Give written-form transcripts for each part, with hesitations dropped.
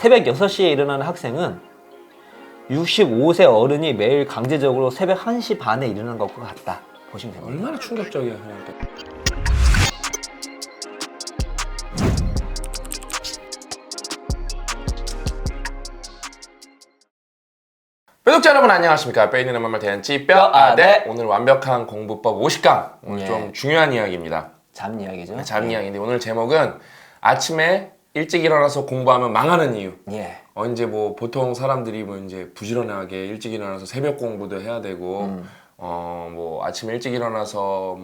새벽 6시에 일어나는 학생은 65세 어른이 매일 강제적으로 새벽 1시 반에 일어나는 것과 같다. 보시면 됩니다. 얼마나 충격적이야. 그러니까. 구독자 여러분 안녕하십니까. 빼있는 말말 대한지 뼈아대. 오늘 완벽한 공부법 50강. 오늘 좀 중요한 이야기입니다. 잠 이야기죠. 잠 이야기인데 오늘 제목은 아침에 일찍 일어나서 공부하면 망하는 이유. 예. 이제 뭐 보통 사람들이 뭐 이제 부지런하게 일찍 일어나서 새벽 공부도 해야 되고 뭐 아침에 일찍 일어나서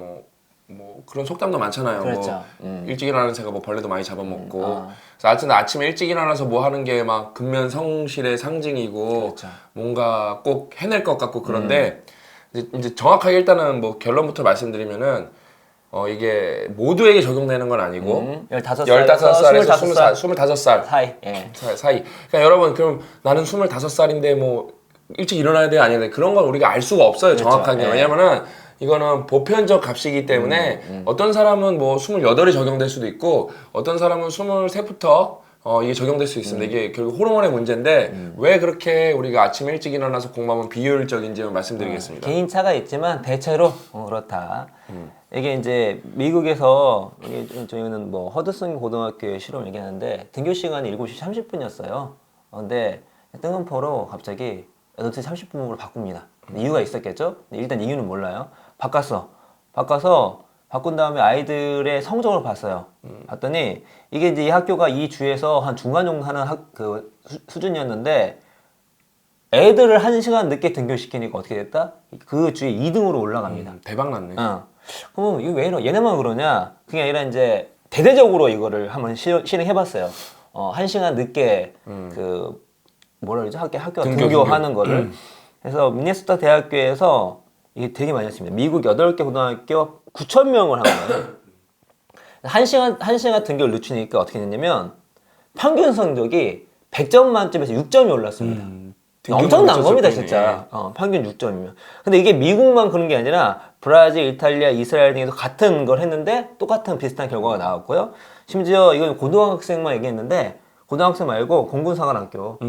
뭐 그런 속담도 많잖아요. 그렇죠. 뭐 일찍 일어나는 새가 뭐 벌레도 많이 잡아먹고. 그래서 하여튼 아침에 일찍 일어나서 뭐 하는 게 막 근면성실의 상징이고 그렇죠. 뭔가 꼭 해낼 것 같고 그런데 이제 정확하게 일단은 뭐 결론부터 말씀드리면은 이게 모두에게 적용되는 건 아니고 15살에서 25살 사이. 예. 사이. 그러니까 여러분 그럼 나는 25살인데 뭐 일찍 일어나야 돼 아니야 돼 그런 건 우리가 알 수가 없어요. 그렇죠. 정확하게. 예. 왜냐면은 이거는 보편적 값이기 때문에 어떤 사람은 뭐 28이 적용될 수도 있고 어떤 사람은 23부터 이게 적용될 수 있습니다. 이게 결국 호르몬의 문제인데 왜 그렇게 우리가 아침에 일찍 일어나서 공부하면 비효율적인지 말씀드리겠습니다. 개인 차가 있지만 대체로 그렇다. 이게 이제 미국에서 저희는 뭐 허드슨 고등학교의 실험을 얘기하는데 등교 시간이 7시 30분이었어요. 근데 뜬금포로 갑자기 8시 30분으로 바꿉니다. 이유가 있었겠죠? 일단 이유는 몰라요. 바꿔서 바꾼 다음에 아이들의 성적을 봤어요. 봤더니 이게 이제 이 학교가 이 주에서 한 중간 정도 하는 수준이었는데 애들을 1시간 늦게 등교시키니까 어떻게 됐다? 그 주에 2등으로 올라갑니다. 대박 났네. 그럼 이거 왜 얘네만 그러냐? 그게 아니라 이제 대대적으로 이거를 한번 실행해봤어요. 1시간 늦게 그 뭐라 그러죠? 학교가 등교하는 거를. 그래서 미네소타 대학교에서 이게 되게 많이 했습니다. 미국 8개 고등학교 9,000명을 한 거예요. 1시간 등교를 늦추니까 어떻게 됐냐면 평균 성적이 100점 만점에서 6점이 올랐습니다. 엄청난 겁니다, 진짜. 평균 6점이면. 근데 이게 미국만 그런 게 아니라 브라질, 이탈리아, 이스라엘 등에서 같은 걸 했는데 똑같은 비슷한 결과가 나왔고요. 심지어 이건 고등학생만 얘기했는데 고등학생 말고 공군사관학교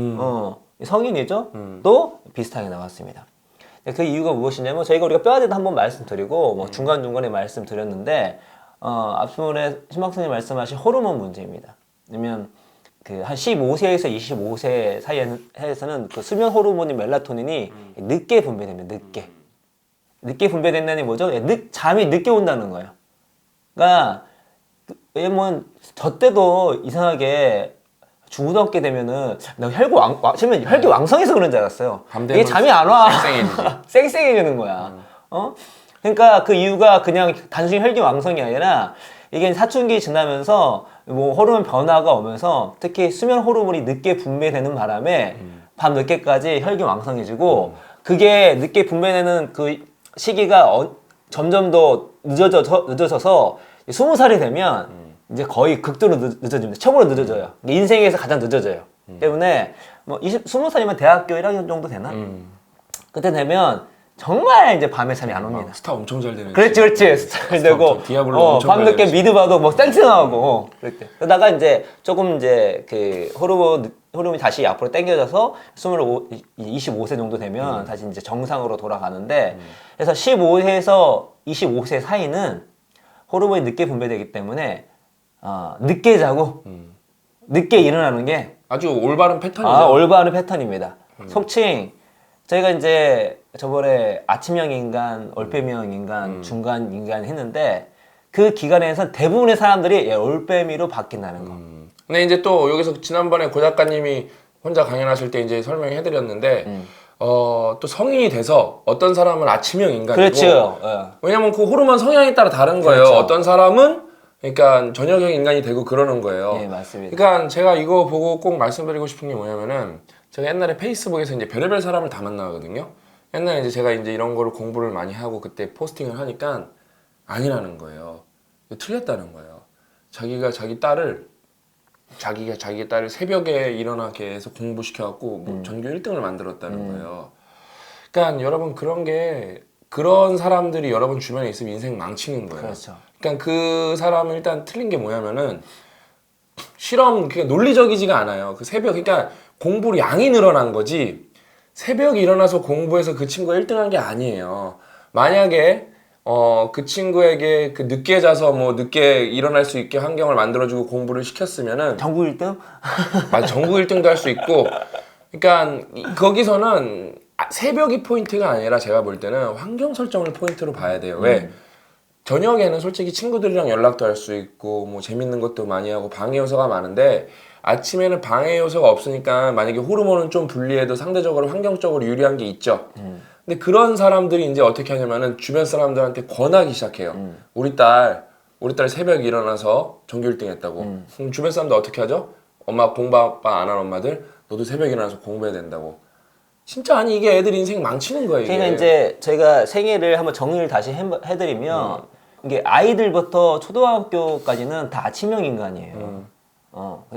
성인이죠? 또 비슷하게 나왔습니다. 그 이유가 무엇이냐면 우리가 뼈아대도 한번 말씀드리고 뭐 중간중간에 말씀드렸는데 앞부분에 심학생님 말씀하신 호르몬 문제입니다. 왜냐면 그 한 15세에서 25세 사이에서는 그 수면 호르몬인 멜라토닌이 늦게 분비됩니다. 늦게 분비된다는 게 뭐죠? 잠이 늦게 온다는 거예요. 그러니까 왜냐면 저 때도 이상하게 중고등학교 되면은 나 혈기 왕성해서 그런 줄 알았어요. 이게 잠이 안 와. 쌩쌩해지는 거야. 그러니까 그 이유가 그냥 단순히 혈기 왕성이 아니라 이게 사춘기 지나면서 뭐 호르몬 변화가 오면서 특히 수면 호르몬이 늦게 분비되는 바람에 밤 늦게까지 혈기 왕성해지고 그게 늦게 분비되는 그 시기가 점점 더 늦어져서 20살이 되면 이제 거의 극도로 늦어집니다. 최고로 늦어져요. 인생에서 가장 늦어져요. 때문에 뭐 20살이면 대학교 1학년 정도 되나? 그때 되면 정말 이제 밤에 잠이 안 옵니다. 스타 엄청 잘 되는. 그렇지. 스타 되고 밤늦게 미드 봐도 뭐 쌩쌩하고 그랬대. 그러다가 이제 조금 이제 그 호르몬이 다시 앞으로 당겨져서 25세 정도 되면 다시 이제 정상으로 돌아가는데 그래서 15세에서 25세 사이는 호르몬이 늦게 분비되기 때문에 늦게 자고 늦게 일어나는 게 아주 올바른 패턴이죠. 올바른 패턴입니다. 속칭 저희가 이제 저번에 아침형 인간, 올빼미형 인간, 중간 인간 했는데 그 기간에서 대부분의 사람들이 올빼미로 바뀐다는 거. 근데 이제 또 여기서 지난번에 고 작가님이 혼자 강연하실 때 이제 설명해드렸는데 또 성인이 돼서 어떤 사람은 아침형 인간이고 그렇죠. 왜냐면 그 호르몬 성향에 따라 다른 거예요. 그렇죠. 어떤 사람은 그러니까 저녁형 인간이 되고 그러는 거예요. 네, 맞습니다. 그러니까 제가 이거 보고 꼭 말씀드리고 싶은 게 뭐냐면은 제가 옛날에 페이스북에서 이제 별의별 사람을 다 만나거든요. 옛날에 이제 제가 이제 이런 거를 공부를 많이 하고 그때 포스팅을 하니까 아니라는 거예요. 틀렸다는 거예요. 자기가 자기 딸을 새벽에 일어나게 해서 공부시켜갖고 뭐 전교 1등을 만들었다는 거예요. 그러니까 여러분 그런 사람들이 여러분 주변에 있으면 인생 망치는 거예요. 그렇죠. 그러니까 그 사람은 일단 틀린 게 뭐냐면은 실험 그게 논리적이지가 않아요. 그 새벽 그러니까 공부 양이 늘어난 거지 새벽에 일어나서 공부해서 그 친구가 1등한 게 아니에요. 만약에 그 친구에게 그 늦게 자서 뭐 늦게 일어날 수 있게 환경을 만들어주고 공부를 시켰으면은 전국 1등? 맞아 전국 1등도 할 수 있고 그러니까 거기서는 새벽이 포인트가 아니라 제가 볼 때는 환경 설정을 포인트로 봐야 돼요. 왜? 저녁에는 솔직히 친구들이랑 연락도 할 수 있고 뭐 재밌는 것도 많이 하고 방해 요소가 많은데 아침에는 방해 요소가 없으니까 만약에 호르몬은 좀 분리해도 상대적으로 환경적으로 유리한 게 있죠. 근데 그런 사람들이 이제 어떻게 하냐면은 주변 사람들한테 권하기 시작해요. 우리 딸 새벽에 일어나서 전교 1등 했다고. 그럼 주변 사람들 어떻게 하죠? 엄마 공부 안 한 엄마들 너도 새벽에 일어나서 공부해야 된다고. 진짜 아니 이게 애들 인생 망치는 거예요. 이게. 그러니까 이제 저희가 생애를 한번 정리를 다시 해드리면 이게 아이들부터 초등학교까지는 다 아침형 인간이에요.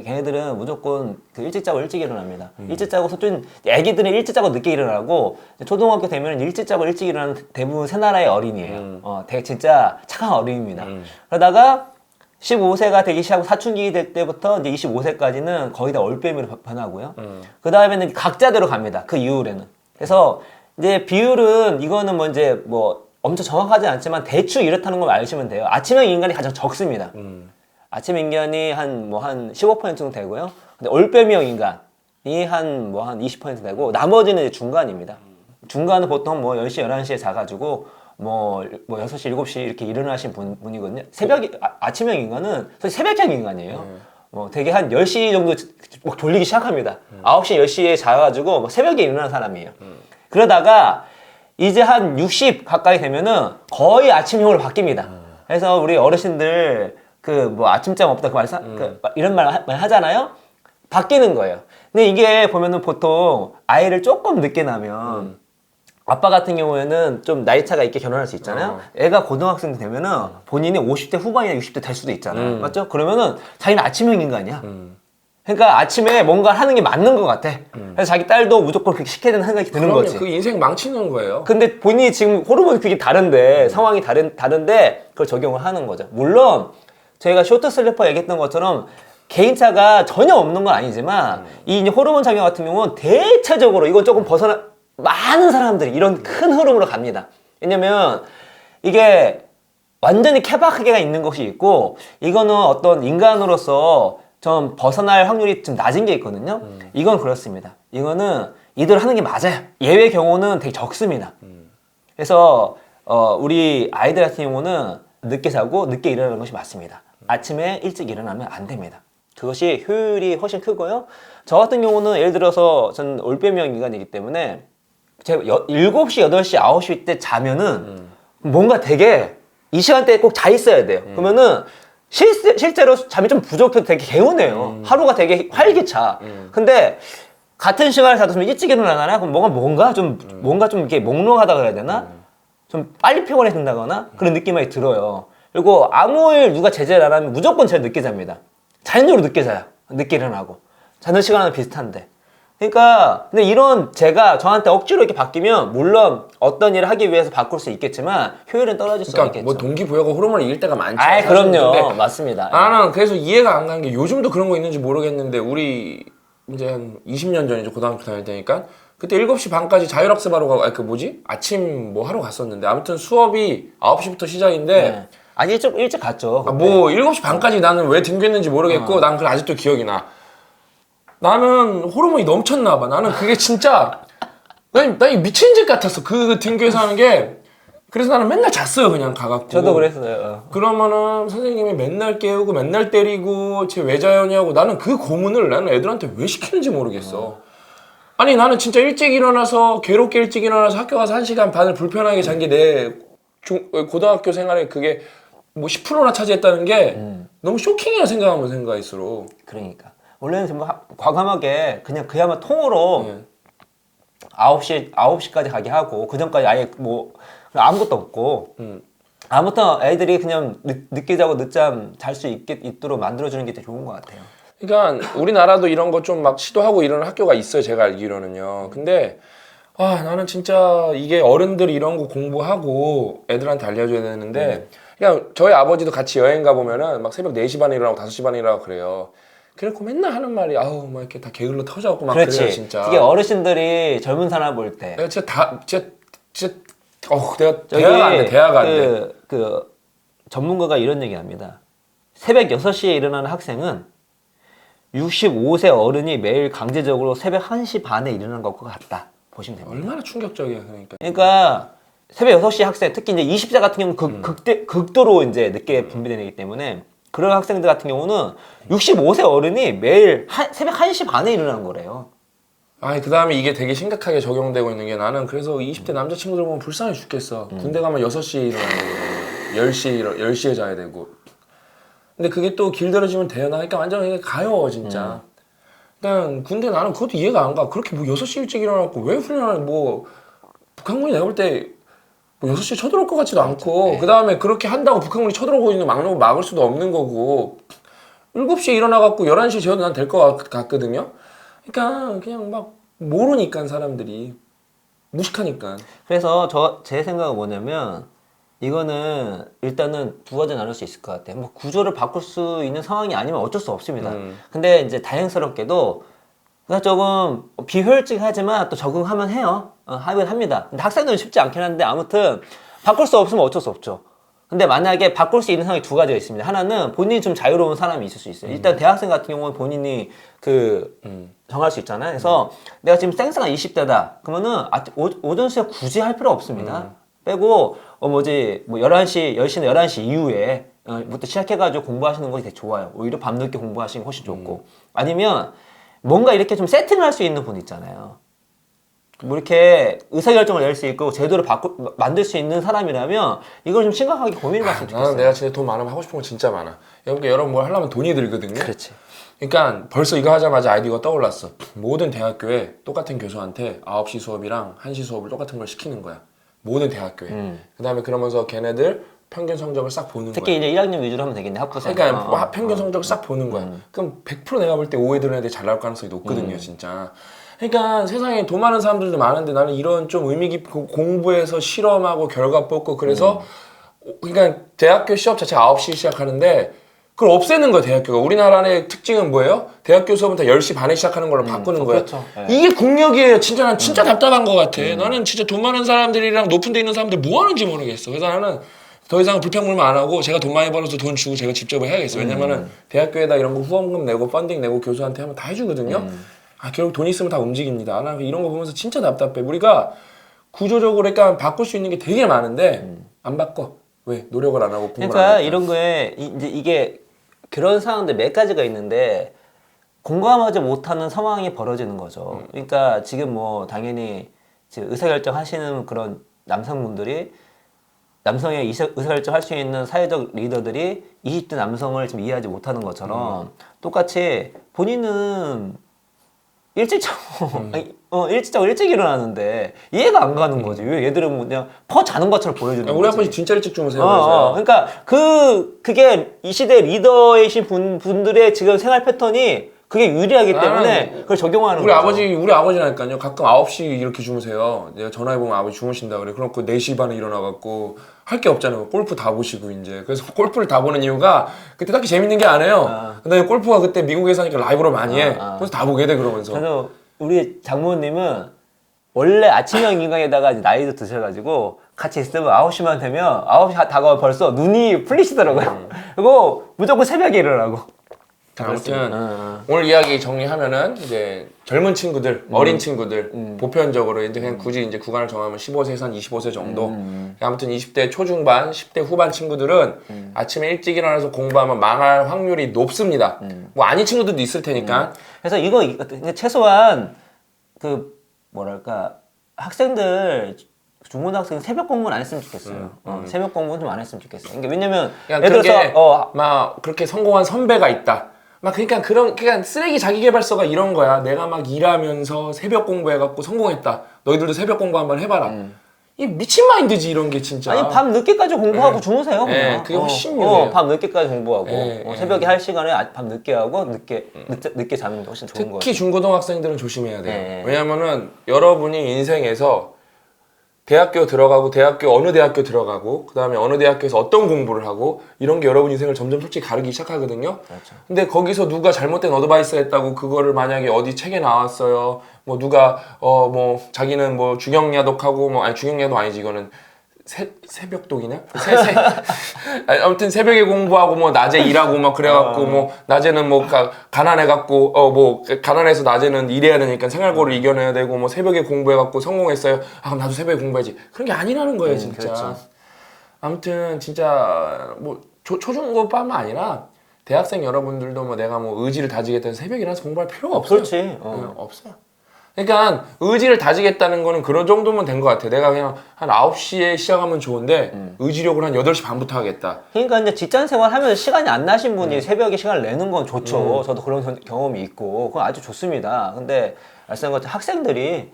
걔네들은 무조건 그 일찍 자고 일찍 일어납니다. 일찍 자고 좀 애기들은 일찍 자고 늦게 일어나고 초등학교 되면 일찍 자고 일찍 일어나는 대부분 새 나라의 어린이에요. 되게 진짜 착한 어린이입니다. 그러다가 15세가 되기 시작하고 사춘기 될 때부터 이제 25세까지는 거의 다 올빼미로 변하고요. 그 다음에는 각자대로 갑니다. 그 이후에는. 그래서 이제 비율은 이거는 뭐 이제 뭐 엄청 정확하지 않지만 대충 이렇다는 걸 아시면 돼요. 아침형 인간이 가장 적습니다. 아침 인간이 한 15% 정도 되고요. 근데 올빼미형 인간이 한 20% 되고 나머지는 이제 중간입니다. 중간은 보통 뭐 10시, 11시에 자가지고 뭐 6시, 7시 이렇게 일어나신 분이거든요. 아침형 인간은 사실 새벽형 인간이에요. 되게 한 10시 정도 막 졸리기 시작합니다. 9시, 10시에 자가지고 새벽에 일어나는 사람이에요. 그러다가 이제 한 60 가까이 되면은 거의 아침형으로 바뀝니다. 그래서 우리 어르신들 그 뭐 아침잠 없다 이런 말 하잖아요. 바뀌는 거예요. 근데 이게 보면은 보통 아이를 조금 늦게 낳으면 아빠 같은 경우에는 좀 나이 차가 있게 결혼할 수 있잖아요. 애가 고등학생 되면은 본인이 50대 후반이나 60대 될 수도 있잖아요. 맞죠? 그러면은 자기는 아침형 인간이야. 그러니까 아침에 뭔가 하는 게 맞는 것 같아. 그래서 자기 딸도 무조건 그렇게 시켜야 되는 생각이 드는 거지. 그 인생 망치는 거예요. 근데 본인이 지금 호르몬이 그게 다른데 상황이 다른데 그걸 적용을 하는 거죠. 물론 저희가 쇼트 슬리퍼 얘기했던 것처럼 개인차가 전혀 없는 건 아니지만 이 이제 호르몬 작용 같은 경우는 대체적으로 이건 조금 벗어나 많은 사람들이 이런 큰 흐름으로 갑니다. 왜냐면 이게 완전히 케바케가 있는 것이 있고 이거는 어떤 인간으로서 좀 벗어날 확률이 좀 낮은 게 있거든요. 이건 그렇습니다. 이거는 이대로 하는 게 맞아요. 예외 경우는 되게 적습니다. 그래서 우리 아이들 같은 경우는 늦게 자고 늦게 일어나는 것이 맞습니다. 아침에 일찍 일어나면 안 됩니다. 그것이 효율이 훨씬 크고요. 저 같은 경우는 예를 들어서 저는 올빼미형 인간이기 때문에 제가 7시, 8시, 9시 때 자면은 뭔가 되게 이 시간대에 꼭 자 있어야 돼요. 그러면은 실제로 잠이 좀 부족해도 되게 개운해요. 하루가 되게 활기차. 근데 같은 시간에 자도 좀 일찍 일어나잖아요. 그럼 뭔가 좀 이렇게 몽롱하다 그래야 되나? 좀 빨리 피곤해진다거나 그런 느낌이 들어요. 그리고 아무 일 누가 제재를 안 하면 무조건 제일 늦게 잡니다. 자연적으로 늦게 자요. 늦게 일어나고. 자는 시간은 비슷한데. 그러니까 근데 이런 제가 저한테 억지로 이렇게 바뀌면 물론 어떤 일을 하기 위해서 바꿀 수 있겠지만 효율은 떨어질 수 있겠죠. 뭐 동기부여가 호르몬을 이길 때가 많죠. 아, 그럼요. 맞습니다. 나는 그래서 이해가 안 가는 게 요즘도 그런 거 있는지 모르겠는데 우리 이제 한 20년 전이죠. 고등학교 다닐 때니까 그때 7시 반까지 자율학습하러 가고 아침 뭐 하러 갔었는데 아무튼 수업이 9시부터 시작인데 네. 아니 일찍 갔죠. 뭐 7시 반까지 나는 왜 등교했는지 모르겠고 난 그게 아직도 기억이 나. 나는 호르몬이 넘쳤나 봐. 나는 그게 진짜 난 미친 짓 같았어. 그 등교에서 하는 게. 그래서 나는 맨날 잤어요. 그냥 가갖고. 저도 그랬어요. 그러면은 선생님이 맨날 깨우고 맨날 때리고 쟤 왜 자요냐고 나는 그 고문을 나는 애들한테 왜 시키는지 모르겠어. 아니 나는 진짜 일찍 일어나서 괴롭게 일찍 일어나서 학교 가서 1시간 반을 불편하게 잔 게 내 고등학교 생활에 그게 뭐 10%나 차지했다는 게 너무 쇼킹해요. 생각하면 생각할수록. 그러니까 원래는 정말 과감하게 그야말로 통으로 9시까지 가게 하고 그 전까지 아예 뭐 아무것도 없고 아무튼 애들이 그냥 늦게 자고 늦잠 잘 수 있도록 만들어주는 게 되게 좋은 것 같아요. 그러니까 우리나라도 이런 거 좀 막 시도하고 이런 학교가 있어요. 제가 알기로는요. 근데 나는 진짜 이게 어른들이 이런 거 공부하고 애들한테 알려줘야 되는데 그냥 저희 아버지도 같이 여행 가보면은 막 새벽 4시 반에 일어나고 5시 반에 일어나고 그래요. 그래갖고 맨날 하는 말이 아우 막 이렇게 다 게을러 터져갖고 막 그렇지. 그래요 진짜. 그게 어르신들이 젊은 사람 볼 때. 내가 내가 대화가 안 돼, 대화가 안 돼. 그 전문가가 이런 얘기 합니다. 새벽 6시에 일어나는 학생은 65세 어른이 매일 강제적으로 새벽 1시 반에 일어나는 것과 같다. 보시면 됩니다. 얼마나 충격적이야, 그러니까. 그러니까 새벽 6시 학생, 특히 이제 20대 같은 경우는 극도로 이제 늦게 분비되기 때문에 그런 학생들 같은 경우는 65세 어른이 매일 새벽 1시 반에 일어나는 거래요. 아니 그 다음에 이게 되게 심각하게 적용되고 있는 게 나는 그래서 20대 남자친구들 보면 불쌍해 죽겠어. 군대 가면 6시에 일어나야 되고 10시에 자야 되고. 근데 그게 또 길들여지면 되나니까 완전 그냥 가요 진짜. 그냥 군대 나는 그것도 이해가 안 가. 그렇게 뭐 6시 일찍 일어나고 왜 훈련을 뭐 북한군이 내가 볼 때 뭐 6시에 쳐들어올 것 같지도 않고 그 다음에 그렇게 한다고 북한군이 쳐들어오고 있는 막는 거 막을 수도 없는 거고 7시에 일어나갖고 11시에 재워도 난 될 것 같거든요. 그러니까 그냥 막 모르니까 사람들이 무식하니까. 그래서 제 생각은 뭐냐면 이거는 일단은 두 가지 나눌 수 있을 것 같아요. 뭐 구조를 바꿀 수 있는 상황이 아니면 어쩔 수 없습니다. 근데 이제 다행스럽게도 그냥 조금 비효율적하지만 또 적응하면 해요. 하긴 합니다. 근데 학생들은 쉽지 않긴 한데 아무튼 바꿀 수 없으면 어쩔 수 없죠. 근데 만약에 바꿀 수 있는 상황이 두 가지가 있습니다. 하나는 본인이 좀 자유로운 사람이 있을 수 있어요. 일단 대학생 같은 경우는 본인이 정할 수 있잖아요. 그래서 내가 지금 쌩쌩한 20대다. 그러면은 오전 수업 굳이 할 필요 없습니다. 빼고 뭐 11시, 10시나 11시 이후에 부터 시작해가지고 공부하시는 것이 되게 좋아요. 오히려 밤늦게 공부하시는 게 훨씬 좋고. 아니면 뭔가 이렇게 좀 세팅을 할 수 있는 분 있잖아요. 뭐 이렇게 의사결정을 낼 수 있고 제도를 만들 수 있는 사람이라면 이걸 좀 심각하게 고민해봤으면 좋겠어요. 나는 내가 진짜 돈 많으면 하고 싶은 거 진짜 많아. 여러분 뭘 하려면 돈이 들거든요. 그렇지. 그러니까 벌써 이거 하자마자 아이디어가 떠올랐어. 모든 대학교에 똑같은 교수한테 9시 수업이랑 1시 수업을 똑같은 걸 시키는 거야. 모든 대학교에. 그 다음에 그러면서 걔네들 평균 성적을 싹 보는 특히 거야. 이제 1학년 위주로 하면 되겠네, 학부생. 그러니까 평균 성적을 싹 보는 거야. 그럼 100% 내가 볼 때 5에 드는 애들이 잘 나올 가능성이 높거든요, 진짜. 그러니까 세상에 돈 많은 사람들도 많은데 나는 이런 좀 의미 깊고 공부해서 실험하고 결과 뽑고 그래서 그러니까 대학교 시험 자체가 9시 시작하는데 그걸 없애는 거야, 대학교가. 우리나라의 특징은 뭐예요? 대학교 수업은 다 10시 반에 시작하는 걸로 바꾸는 거야. 그렇죠. 네. 이게 국력이에요. 진짜 난 진짜 답답한 것 같아. 나는 진짜 돈 많은 사람들이랑 높은 데 있는 사람들 뭐 하는지 모르겠어. 그래서 나는 더 이상 불평불만 안 하고 제가 돈 많이 벌어서 돈 주고 제가 직접 해야겠어요. 왜냐면은 대학교에다 이런 거 후원금 내고 펀딩 내고 교수한테 하면 다 해주거든요. 결국 돈 있으면 다 움직입니다. 나 이런 거 보면서 진짜 답답해. 우리가 구조적으로 그러니까 바꿀 수 있는 게 되게 많은데 안 바꿔. 왜? 노력을 안 하고 공부를 안 그러니까 하니까. 이런 거에 이제 이게 그런 상황들 몇 가지가 있는데 공감하지 못하는 상황이 벌어지는 거죠. 그러니까 지금 뭐 당연히 지금 의사결정 하시는 그런 남성분들이 남성의 의사결정 할 수 있는 사회적 리더들이 20대 남성을 지금 이해하지 못하는 것처럼 똑같이 본인은 일찍 자고 일찍 자고 일찍 일어나는데 이해가 안 가는 거지. 왜 얘들은 그냥 퍼 자는 것처럼 보여주는 거지. 우리 아버지 진짜 일찍 주무세요. 그래서. 그러니까 그게 이 시대 리더이신 분들의 지금 생활 패턴이 그게 유리하기 때문에 그걸 적용하는 우리 거죠. 우리 아버지라니까요. 가끔 9시 이렇게 주무세요. 내가 전화해보면 아버지 주무신다 그래. 그래놓고 4시 반에 일어나갖고 할 게 없잖아요. 골프 다 보시고 이제. 그래서 골프를 다 보는 이유가 그때 딱히 재밌는 게 아니에요. 근데 골프가 그때 미국에서 하니까 라이브로 많이 해. 그래서 다 보게 돼 그러면서. 그래서 우리 장모님은 원래 아침형 인간에다가 이제 나이도 드셔가지고 같이 있으면 9시만 되면 9시 다가와 벌써 눈이 풀리시더라고요. 그리고 무조건 새벽에 일어나고. 아무튼 오늘 이야기 정리하면은 이제 젊은 친구들, 어린 친구들 보편적으로 이제 그냥 굳이 이제 구간을 정하면 15세에서 한 25세 정도. 아무튼 20대 초중반, 10대 후반 친구들은 아침에 일찍 일어나서 공부하면 망할 확률이 높습니다. 뭐 아닌 친구들도 있을 테니까. 그래서 이거 최소한 그 뭐랄까 학생들 중고등학생 새벽 공부는 안 했으면 좋겠어요. 새벽 공부는 좀 안 했으면 좋겠어요. 그러니까 왜냐면 예를 들어서 막 그렇게 성공한 선배가 있다. 막 그러니까 쓰레기 자기계발서가 이런 거야. 내가 막 일하면서 새벽 공부해갖고 성공했다. 너희들도 새벽 공부 한번 해봐라. 이 미친 마인드지 이런 게 진짜. 아니 밤 늦게까지 공부하고 주무세요. 그냥. 그게 훨씬 유리해요. 밤 늦게까지 공부하고 새벽에 할 시간에 밤 늦게 하고 늦게 자는 게 훨씬 좋은 거예요. 특히 중고등학생들은 조심해야 돼요. 왜냐면은 여러분이 인생에서 대학교 들어가고 대학교 어느 대학교 들어가고 그다음에 어느 대학교에서 어떤 공부를 하고 이런 게 여러분 인생을 점점 솔직히 가르기 시작하거든요. 그렇죠. 근데 거기서 누가 잘못된 어드바이스를 했다고 그거를 만약에 어디 책에 나왔어요. 뭐 누가 뭐 자기는 뭐 중형야독하고 뭐 아니 중형야독 아니지 이거는 새벽독이냐? 아니, 아무튼 새벽에 공부하고 뭐 낮에 일하고 막 그래갖고 뭐 낮에는 뭐 가난해갖고 뭐 가난해서 낮에는 일해야 되니까 생활고를 이겨내야 되고 뭐 새벽에 공부해갖고 성공했어요. 아 그럼 나도 새벽에 공부해야지. 그런 게 아니라는 거예요 진짜. 그렇죠. 아무튼 진짜 뭐 초중고뿐만 아니라 대학생 여러분들도 뭐 내가 뭐 의지를 다지겠다는 새벽에 일어나서 공부할 필요가 없어요. 그렇지. 네, 없어요. 그러니까 의지를 다지겠다는 거는 그런 정도면 된 것 같아. 내가 그냥 한 9시에 시작하면 좋은데 의지력을 한 8시 반부터 하겠다. 그러니까 이제 직장 생활 하면서 시간이 안 나신 분이 새벽에 시간을 내는 건 좋죠. 저도 그런 경험이 있고 그건 아주 좋습니다. 근데 말씀한 것처럼 학생들이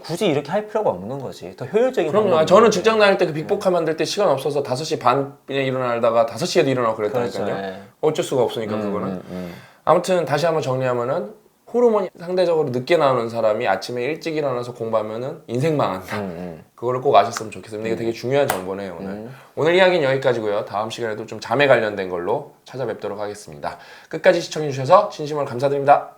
굳이 이렇게 할 필요가 없는 거지. 더 효율적인 그럼요. 방법이 저는 있는데. 직장 다닐 때 그 빅보카 만들 때 시간 없어서 5시 반에 일어나다가 5시에도 일어나고 그랬다니까요. 그렇죠, 예. 어쩔 수가 없으니까 그거는. 아무튼 다시 한번 정리하면은 호르몬이 상대적으로 늦게 나오는 사람이 아침에 일찍 일어나서 공부하면은 인생 망한다. 그거를 꼭 아셨으면 좋겠습니다. 이게 되게 중요한 정보네요, 오늘. 오늘 이야기는 여기까지고요. 다음 시간에도 좀 잠에 관련된 걸로 찾아뵙도록 하겠습니다. 끝까지 시청해주셔서 진심으로 감사드립니다.